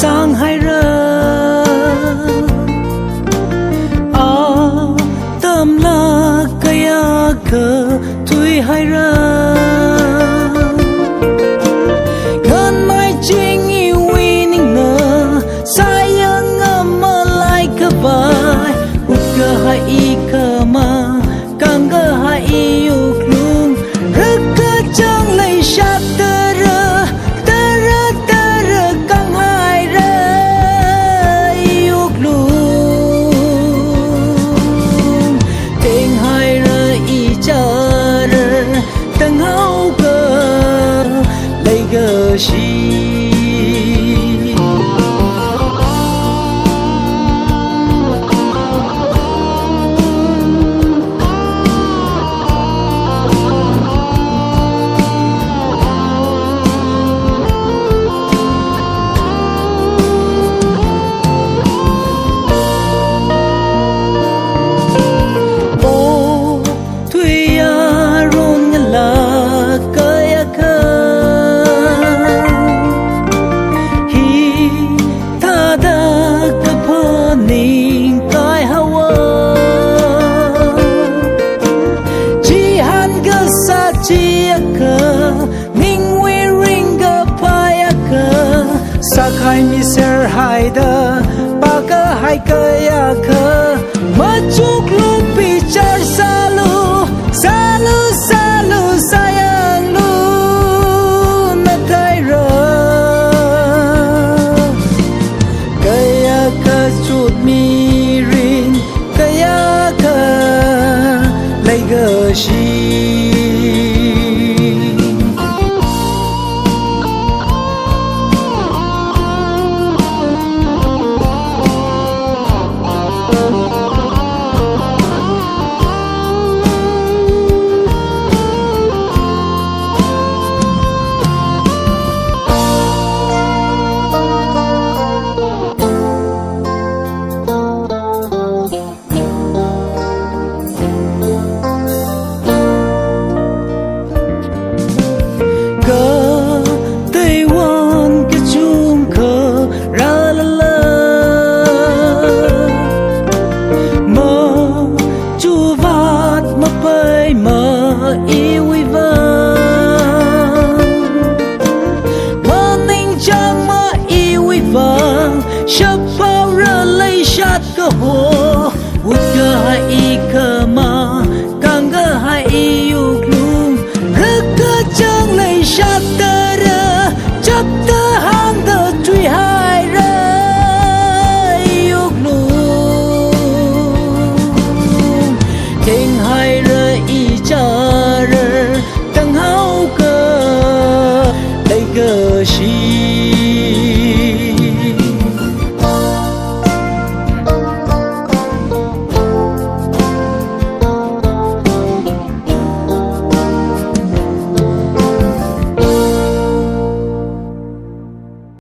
sang hai ra tâm la kaya cơ thui hai ra gần mai chính yêu winning nơ sai yang mà lại cơ vai út cơ hai y cơ mà càng cơ hai yêu luôn rất cơ chẳng lấy sát tơ rơ hai mi ser hai da ba cơ hai cơ ya cơ mà chúc lúc bị char salu salu salu sayang lu na thay rồi kaya cơ chút mi rin kaya cơ lấy gờ shi yêu